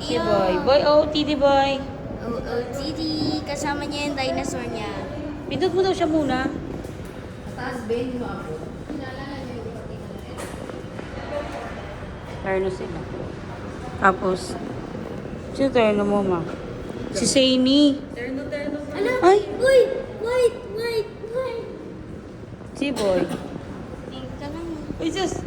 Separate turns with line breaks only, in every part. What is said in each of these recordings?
Si Boy. Boy, OOTD boy.
OOTD. Kasama niya yung dinosaur niya.
Pindot mo daw siya muna.
Taas Ben mo ako.
Terno sila. Tapos, sino terno mo, ma? Si Saini.
Terno.
Alam,
Ay!
uy! Wait!
Si Boy.
Tingka lang.
Uy, sus!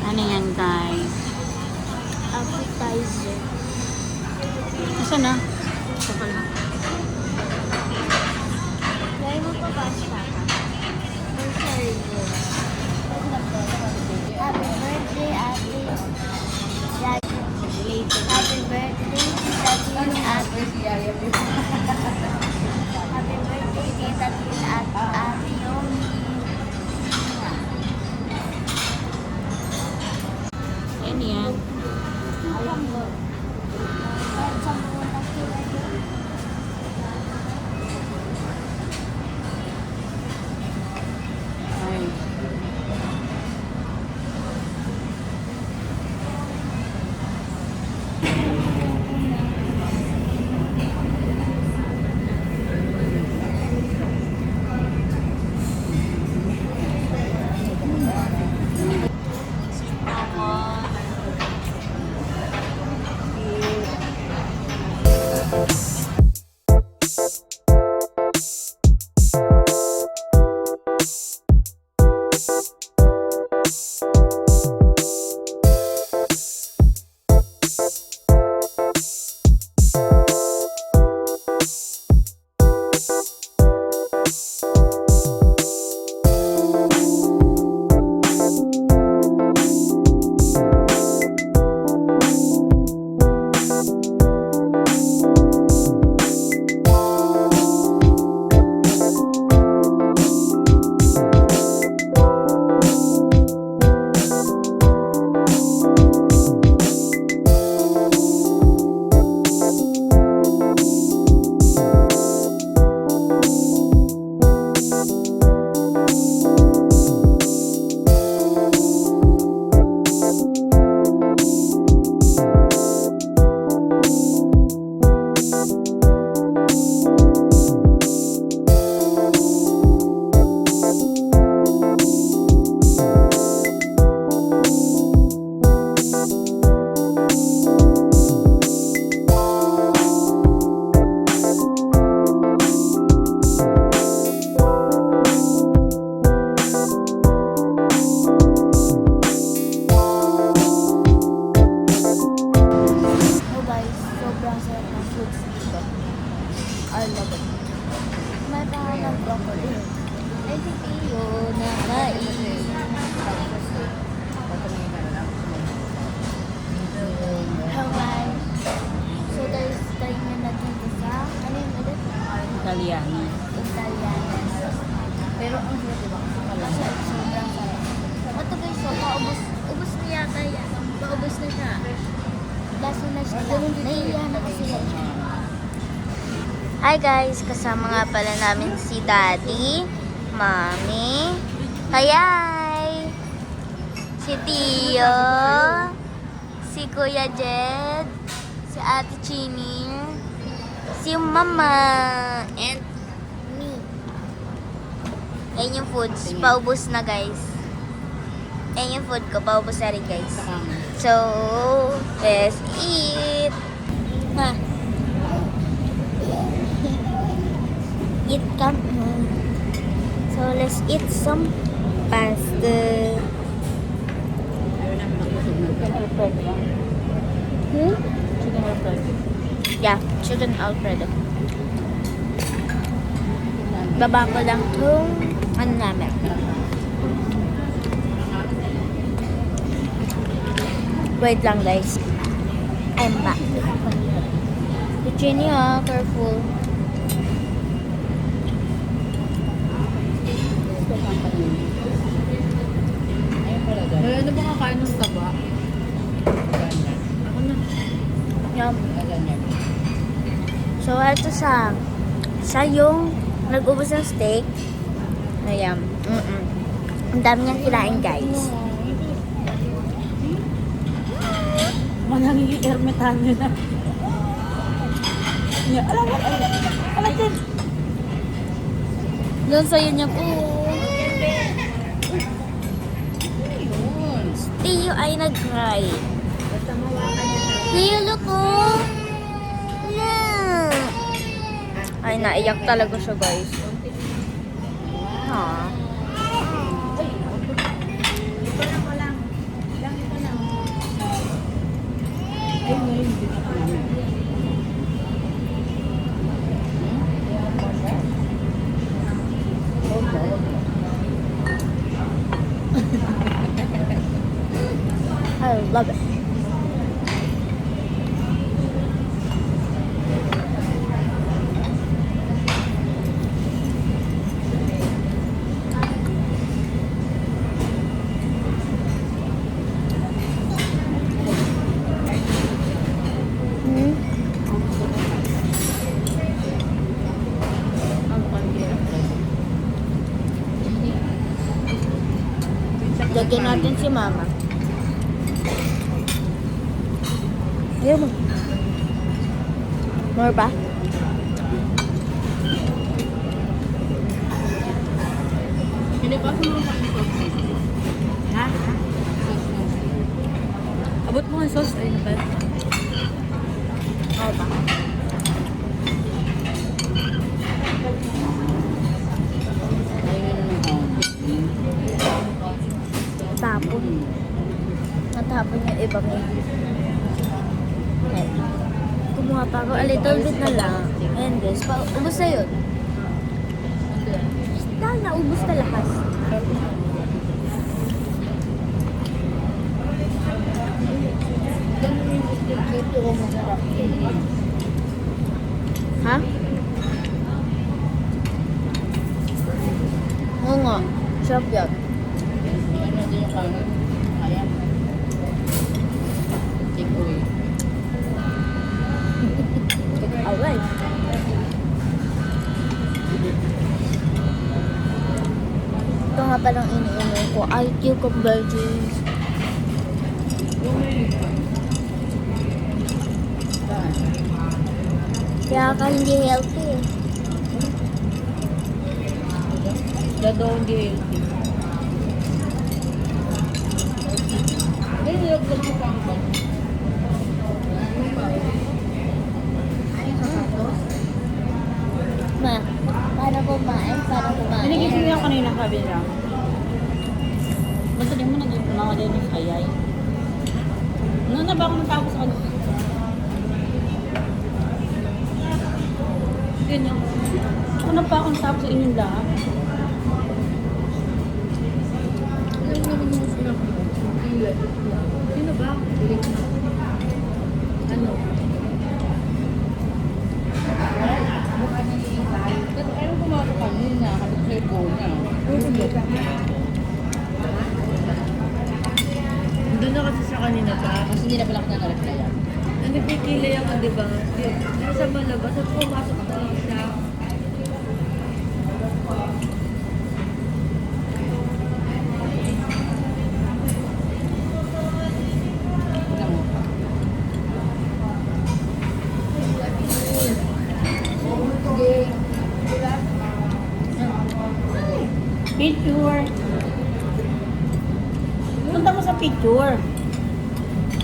Ano yan, guys?
Appetizer.
Asa na? Ito pala.
Try mo pa pasta. Or sorry. Happy birthday, Ate. Daddy. Happy birthday, Daddy, Ate. Happy birthday, Daddy, Ate Yomi.
Yan yan. Ay.
Oh guys, sobrang sarap ng foods dito. I love it. May pangalan ko ako rin. Ay, si Tio na kain. Hello guys. So guys, try nyo na dito sa, ano yung ulit?
Italiano.
Italianas.
Pero ang hirap diba?
Masarap, sobrang sarap. Ito guys, so ubos na yata yan. Paubos na siya. Laso na siya. Naiiya na kasi. Hi guys, kasama nga pala namin si Daddy, Mommy, Hayay, si Tio, si Kuya Jed, si Ate Chini, si Mama, and me. Ayan yung foods. Paubos na guys. Ayan yung food ko. Paubos na rin guys. So, let's eat. Ha? Eat come on. So, let's eat some pasta. Hmm?
Chicken Alfredo.
Yeah, chicken Alfredo. Baba ko lang itong ano namin. Wait lang guys. I'm back. Jenny careful.
Wala na ba kakain ng taba? Ako na.
Yum. So, ito siya yung nag-ubos ng steak. Ayan. Ang dami niyang kinain, guys.
Mananging ermitan nyo na. Alam din.
Doon sa'yo niya po. Tio ay nag-cry. Tio, look oh. No. Ay, naiyak talaga siya, guys. Aww. I love it. Lagyan natin si Mama. Ayaw mo. More ba?
Hindi pa sa mga sauce.
Ha? Abot mo ang sauce. Ayun na ba?
Oo ba? Tapon. Natapon yung iba may. Okay. Kumuha pa ako. A little bit na lang. Ayan guys. Ubus na yun. Dahil na ubus na lakas. Ha? Oo nga. Sarap yan.
Ano din yung kanin? Ayan. Take away.
Alright. Ito nga palang iniinom ko. IQ Convergence. Kaya ka hindi healthy eh.
Dadaw hindi healthy. Hindi, yung gusto pang ba?
Ma, paano kumain? Paano kumain?
Pinigising niya kanina sabi nila. Basta din mo nag-mga din yung kayay. Noon na ba ako natapos sa kanila? Ganyan. Ako na pa ako natapos sa inyong lahat.
Alam naman yung sila ko. Sino ba? Ano? Ano kumakas kanina? Kapag sa phone niya.
Doon na kasi siya kanina pa.
Kasi hindi na pala ako na-reply.
Nagpipili ako, di ba? Nasa malabas at pumasok na lang siya. Picture. Punta mo sa picture.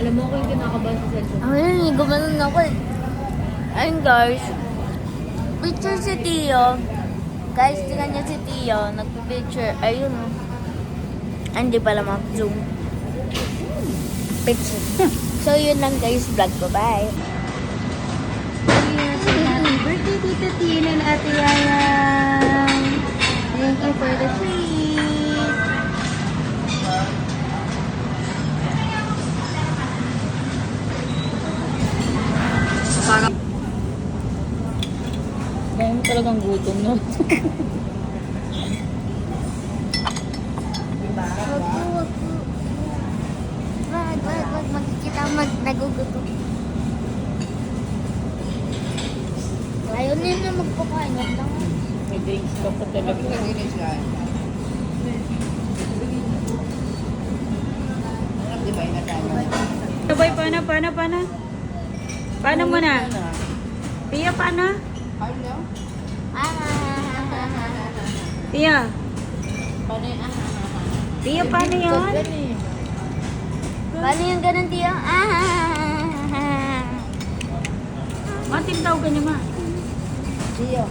Alam mo ko yung kinakabahan sa cellphone.
Ayun, gumanon ako eh. Ayun guys. Picture si Tio. Guys, tingnan niya si Tio. Nagpipicture. Ayun oh. Ay, hindi pala ma-zoom. Picture. So, yun lang guys. Vlog ko. Bye.
Happy birthday, Tita Tina and Ate Yayang. Thank you for the treat. talagang gutom na.
Wag po, wag po. Wag. Magkikita nagugutom. Ayaw nila magpakain. Wag lang.
May drinks ka pa talaga. Sabay, paano? Paano mo na? Tia, paano? Tia. Tia, paano yun?
Paano yung ganun, Tiyo?
Matim daw ganyan ma.
Tiyo.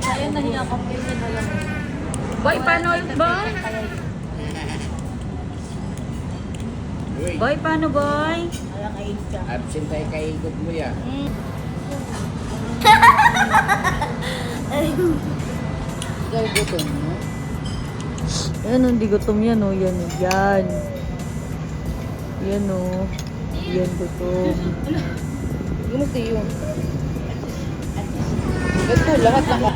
Ayun na hinakapin na lang.
Boy, paano ulit, boy? Boy, paano, boy?
Absent tayo kay ikot mo ya.
Ikaw gutom mo?
Yan, hindi gutom yan, oh. Yan, oh. Yan. Yan, oh. Yan, gutom.
Hindi mo tiyo. Ito, lahat na ka.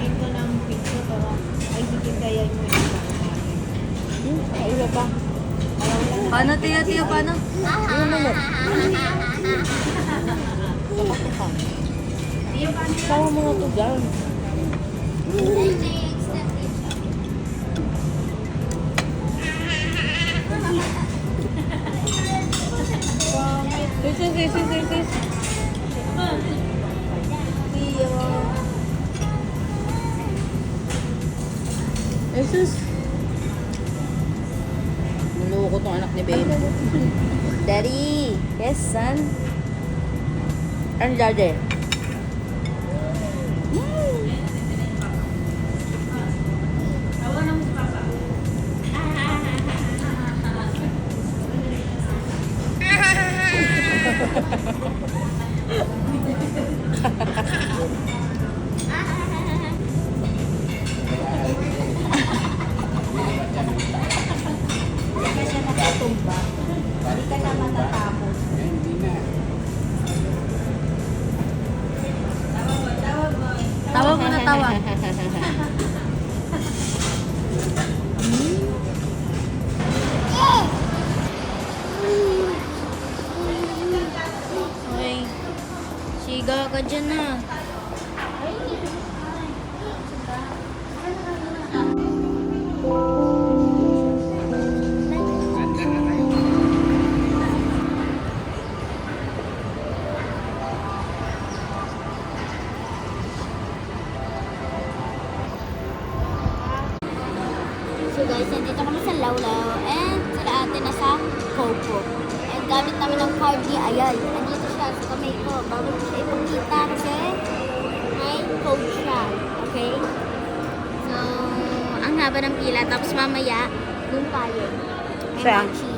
Ayun pa.
Paano, Tia, paano?
Sama mo na ito dyan.
Sis. Jesus.
Nuloko tong anak ni Babe. Daddy. Yes, son. Ano, Daddy?
Tawa mo na, tawa.
Okay. Siga ka dyan na.
Handa na kayo.
So guys, nandito kami sa Lawlaw and sila ate nasa Coco. And gamit namin ng card ni Ayal. Nandito siya sa kamay ko. Bago ko siya ipakita kasi may code siya. Okay? So, ang haba ng pila. Tapos mamaya, yung payo. May
Siya.
mochi.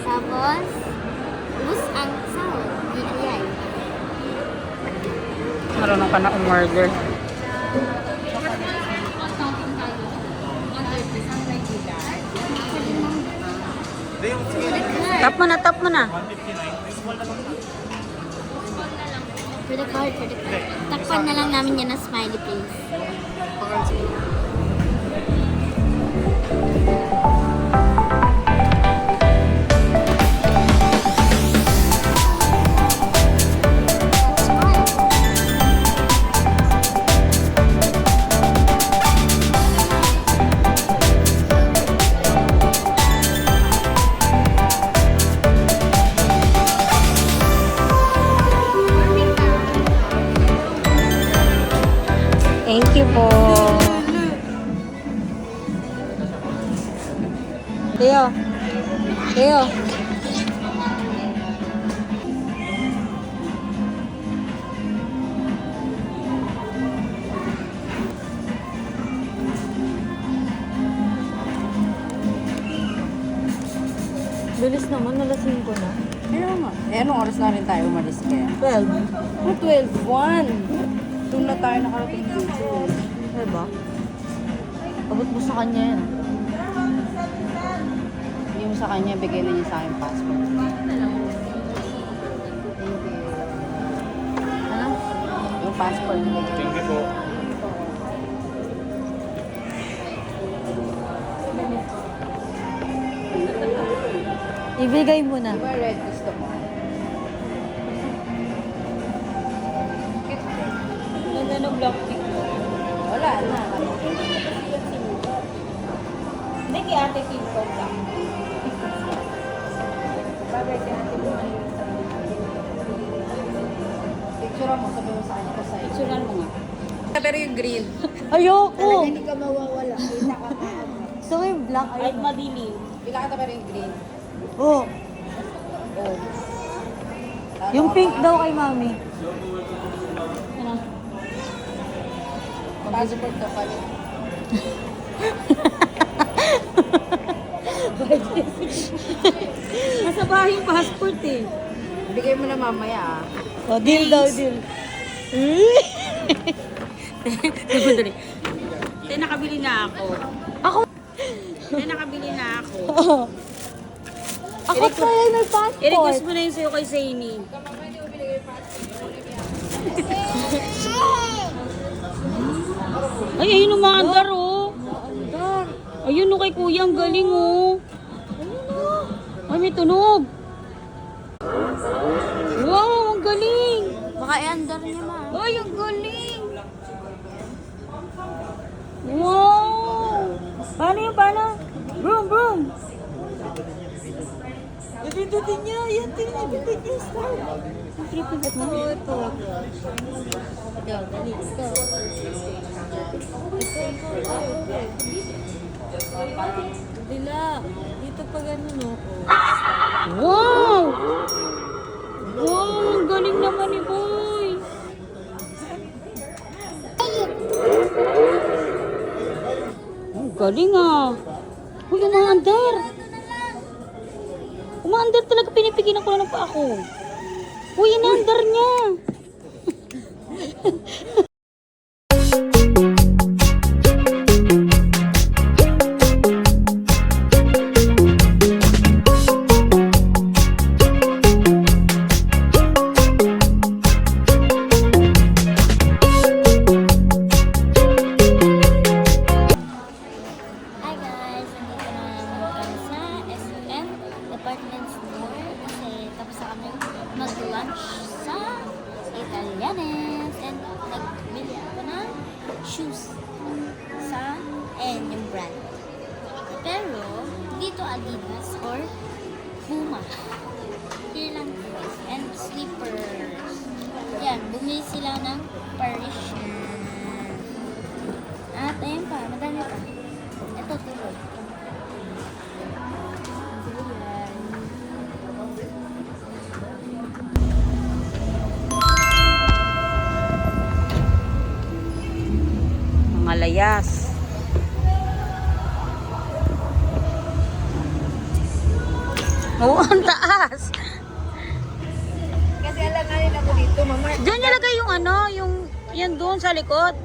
Tapos, ubus ang sahod ni Ayal.
Marunong ka na umorder. Tap mo na.
For the card. Takpan na lang namin yan na smiley face.
Thank you po. Teo. Bilis naman, nalasing ko na.
Kaya nga. Eh, anong oras na rin tayo umalis kaya?
12.
12, 1. Doon na tayo nakarating dito.
Diba? Abot mo sa kanya yan.
Hindi mo sa kanya, bigay na niya sa akin passport. Thank you.
Ano?
Yung passport na bigay.
Thank you po.
Ibigay mo na.
Diba red gusto mo?
Ganda ng black pink.
Wala na.
Hindi kay ate pink ko lang.
Bagay si ate mo. Picture mo, sabi mo sa kanya ko sa'yo. Picturean mo nga. Pero yung green.
Ayoko!
Hindi ka mawawala. Kita ka pa.
Gusto ko yung black.
Ay, madilim. Pila ka pero yung green.
Oh,
Oh.
yung pink daw kay mami.
Ano? Passport ka pala.
Nasa bahay yung passport eh.
Bigay mo na mamaya ah.
Oh, deal daw, deal.
Tay, nakabili na ako.
Ako?
Tay, nakabili na ako.
Ako pa yung may passport.
I-request mo na yun sa'yo kay Zaini. Ay, ayun ang maandar oh.
Andar.
Ayun oh kay kuya, ang galing oh. Ay, may tunog. Wow, ang galing.
Baka i-andar niya ma.
Ay, ang galing. Wow. Paano yun, paano? Broom, broom.
Napindutin niya. Yan, tinapindutin niya. Start. Ito, ito. Ito, dali. Ito. Dila. Dito pa ganun, no?
Wow. Wow, ang galing naman ni Boy. Ang galing ah. Uy, umaandar. Umaandar talaga, pinipigilan ko na ng paa ko. Uy, inaandar niya.
Hi guys! Nandito na naman kami sa SM Department Store kasi tapos na kami mag-lunch sa Italianes and nagbili ako ng shoes sa yung brand. Pero dito Adidas or Puma. Here lang guys. And slippers. Yan, bumili sila ng Parisian. At ayun pa, madami pa. Ito, tulog. Ayan.
Mga layas. Oo, ang taas.
Kasi alanganin ako dito, mama.
Diyan nilagay yung ano, yung yan doon sa likod.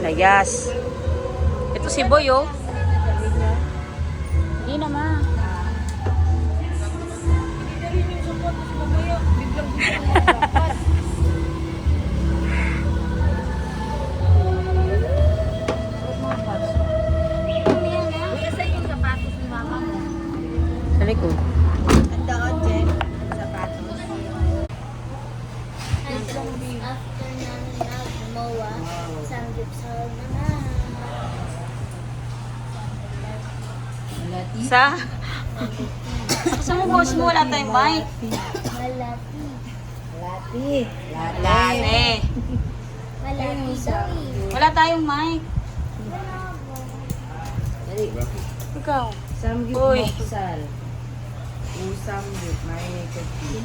Layas. Ito si Boy oh. Hindi naman.
Saan yung sapatos ni mama mo?
Sa likod.
Ang doon, Jen. Sapatos. After namin nag-mowa, isang gipsal naman.
Sa? Sa mo boss mo, wala tayong mic.
Malati.
Lati.
Late.
Malati daw eh.
Wala tayong mic. Ikaw.
Samgyup
Uy.
moksal. Samgyup. May kasi.